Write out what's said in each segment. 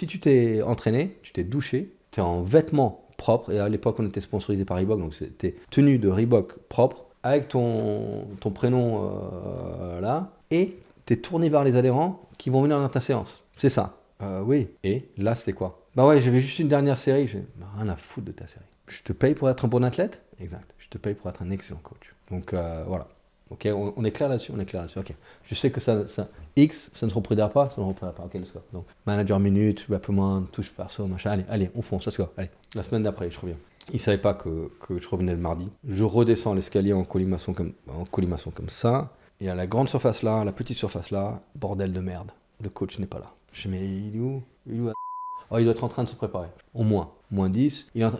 Si tu t'es entraîné, tu t'es douché, tu es en vêtements propres, et à l'époque on était sponsorisé par Reebok, donc c'était tenue de Reebok propre, avec ton prénom là, et tu es tourné vers les adhérents qui vont venir dans ta séance. C'est ça. Oui. Et là, c'était quoi? Bah ouais, j'avais juste une dernière série. J'ai rien à foutre de ta série. Je te paye pour être un bon athlète? Exact. Je te paye pour être un excellent coach. Donc voilà. Ok, on est clair là-dessus, on est clair là-dessus. Ok. Je sais que ça X, ça ne se reproduira pas, ça ne reproduira pas. Ok, let's go. Donc, manager minute, reprimand, touche perso, machin. Allez, on fonce, let's go. Allez. La semaine d'après, je reviens. Il savait pas que je revenais le mardi. Je redescends l'escalier en colimaçon comme ça. Il y a la grande surface là, la petite surface là. Bordel de merde. Le coach n'est pas là. Je dis, mais il est où? Oh, il doit être en train de se préparer. Au moins 10. Il a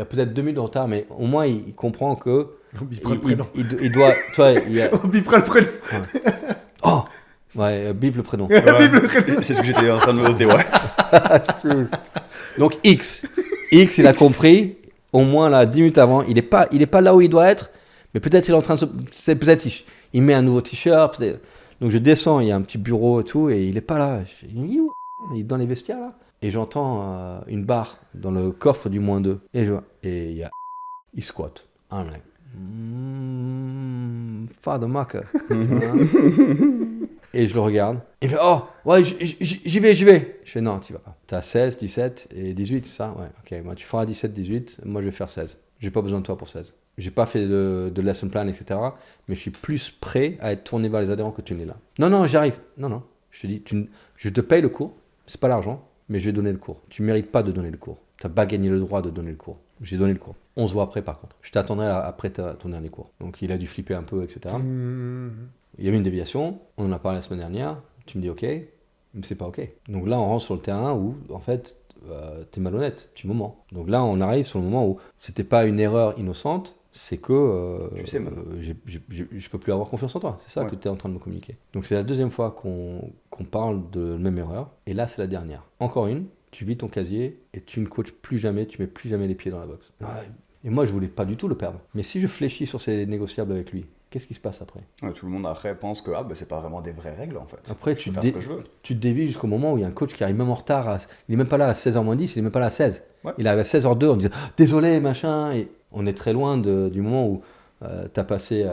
peut-être 2 minutes de retard, mais au moins il comprend que. Il doit. Toi, On bipera le prénom. Ouais. Oh ouais, bip le prénom. C'est ce que j'étais en train de me noter, ouais. Donc X, il a compris. Au moins là, 10 minutes avant, il est pas là où il doit être, mais peut-être il est en train de se. Peut-être il met un nouveau t-shirt. Donc je descends, il y a un petit bureau et tout, et il est pas là. Je fais, il est où? Il est dans les vestiaires là. Et j'entends une barre dans le coffre du -2. Et il squatte. I'm like, Father Marker. Et je le regarde. Il fait, oh, ouais, j'y vais. Je fais, non, tu vas pas. T'as 16, 17 et 18, c'est ça? Ouais, ok. Moi, tu feras 17, 18. Moi, je vais faire 16. J'ai pas besoin de toi pour 16. J'ai pas fait de lesson plan, etc. Mais je suis plus prêt à être tourné vers les adhérents que tu n'es là. Non, j'y arrive. Non. Je te dis, je te paye le cours. C'est pas l'argent, mais je vais donner le cours. Tu mérites pas de donner le cours. T'as pas gagné le droit de donner le cours. J'ai donné le cours. On se voit après, par contre. Je t'attendrai après ton dernier cours. Donc, il a dû flipper un peu, etc. Il y a eu une déviation. On en a parlé la semaine dernière. Tu me dis OK, mais c'est pas OK. Donc là, on rentre sur le terrain où, en fait, t'es malhonnête. Tu me mens. Donc là, on arrive sur le moment où c'était pas une erreur innocente. C'est que je peux plus avoir confiance en toi. C'est ça que tu es en train de me communiquer. Donc c'est la deuxième fois qu'on parle de la même erreur. Et là, c'est la dernière. Encore une, tu vis ton casier et tu ne coaches plus jamais, tu mets plus jamais les pieds dans la boxe. Et moi, je voulais pas du tout le perdre. Mais si je fléchis sur ces négociables avec lui, qu'est-ce qui se passe après? Tout le monde après pense que c'est pas vraiment des vraies règles en fait. Après, je peux faire ce que je veux. Tu te dévies jusqu'au moment où il y a un coach qui arrive même en retard. Il est même pas là à 16h-10, il est même pas là à 16. Ouais. Il arrive à 16h02 en disant désolé, machin. Et on est très loin du moment où tu as passé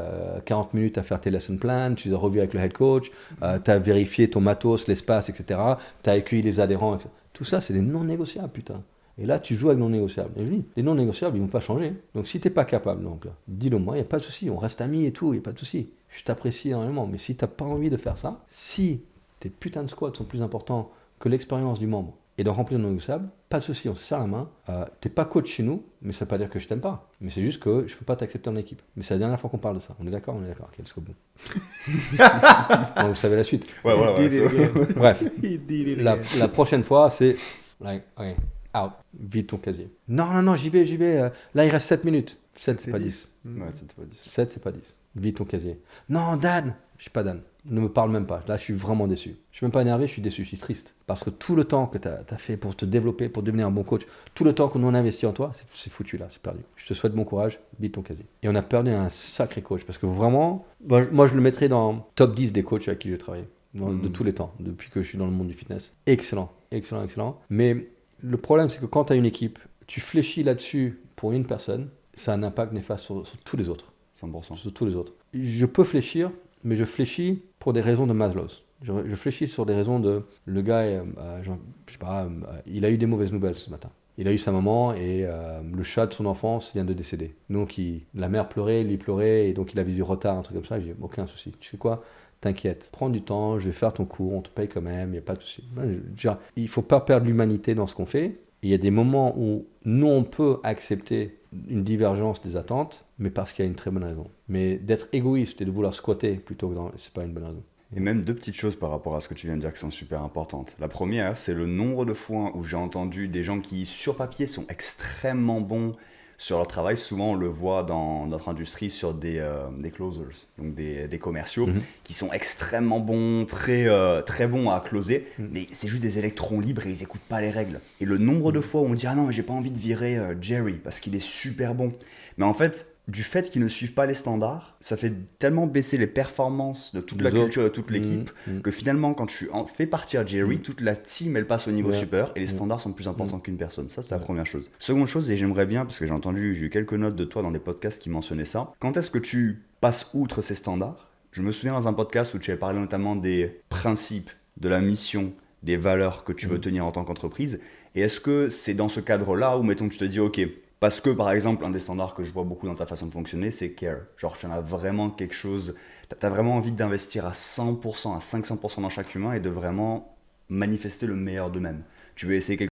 40 minutes à faire tes lesson plans, tu les as revus avec le head coach, tu as vérifié ton matos, l'espace, etc. Tu as accueilli les adhérents, etc. Tout ça, c'est des non négociables, putain. Et là, tu joues avec non négociables. Et je dis, les non négociables, ils vont pas changer. Donc si t'es pas capable, donc dis-le moi, il n'y a pas de souci. On reste amis et tout, il n'y a pas de souci. Je t'apprécie énormément. Mais si t'as pas envie de faire ça, si tes putains de squats sont plus importants que l'expérience du membre et de remplir le non négociable, pas de souci, on se serre la main. T'es pas coach chez nous, mais ça veut pas dire que je t'aime pas. Mais c'est juste que je peux pas t'accepter en équipe. Mais c'est la dernière fois qu'on parle de ça. On est d'accord? Ok, let's go. Donc, vous savez la suite. Ouais. Bref, la prochaine fois, c'est like, okay. Out. Vide ton casier. Non, j'y vais. Là, il reste 7 minutes. 7, c'est pas 10. Ouais, c'est pas 10. 7, c'est pas 10. Vide ton casier. Non, Dan. Je suis pas Dan. Ne me parle même pas. Là, je suis vraiment déçu. Je suis même pas énervé, je suis déçu, je suis triste. Parce que tout le temps que tu as fait pour te développer, pour devenir un bon coach, tout le temps que nous on a investi en toi, c'est foutu là, c'est perdu. Je te souhaite bon courage, vide ton casier. Et on a perdu un sacré coach. Parce que vraiment, moi je le mettrais dans top 10 des coachs avec qui j'ai travaillé. De tous les temps, depuis que je suis dans le monde du fitness. Excellent. Mais le problème, c'est que quand tu as une équipe, tu fléchis là-dessus pour une personne, ça a un impact néfaste sur tous les autres. 100%. Sur tous les autres. Je peux fléchir, mais je fléchis pour des raisons de Maslow. Je fléchis sur des raisons de... Le gars, je sais pas, il a eu des mauvaises nouvelles ce matin. Il a eu sa maman et le chat de son enfance vient de décéder. Donc la mère pleurait, lui pleurait, et donc il avait du retard, un truc comme ça. J'ai dit, aucun souci. Tu sais quoi? T'inquiète, prends du temps, je vais faire ton cours, on te paye quand même, il n'y a pas de souci. Il ne faut pas perdre l'humanité dans ce qu'on fait. Il y a des moments où nous, on peut accepter une divergence des attentes, mais parce qu'il y a une très bonne raison. Mais d'être égoïste et de vouloir squatter plutôt que c'est pas une bonne raison. Et même 2 petites choses par rapport à ce que tu viens de dire qui sont super importantes. La première, c'est le nombre de fois où j'ai entendu des gens qui, sur papier, sont extrêmement bons sur leur travail. Souvent, on le voit dans notre industrie sur des closers, donc des commerciaux qui sont extrêmement bons, très bons à closer, mais c'est juste des électrons libres et ils n'écoutent pas les règles. Et le nombre de fois où on dit « Ah non, mais j'ai pas envie de virer Jerry parce qu'il est super bon ». Mais en fait, du fait qu'ils ne suivent pas les standards, ça fait tellement baisser les performances de toute la Les autres. culture et de toute l'équipe que finalement, quand tu fais partir Jerry, toute la team, elle passe au niveau Ouais. supérieur et les standards sont plus importants qu'une personne. Ça, c'est la première chose. Seconde chose, et j'aimerais bien, parce que j'ai eu quelques notes de toi dans des podcasts qui mentionnaient ça, quand est-ce que tu passes outre ces standards? Je me souviens dans un podcast où tu avais parlé notamment des principes, de la mission, des valeurs que tu veux tenir en tant qu'entreprise. Et est-ce que c'est dans ce cadre-là où, mettons, tu te dis, ok, parce que par exemple, un des standards que je vois beaucoup dans ta façon de fonctionner, c'est care. Genre, tu en as vraiment quelque chose, tu as vraiment envie d'investir à 100%, à 500% dans chaque humain et de vraiment manifester le meilleur d'eux-mêmes. Tu veux essayer quelque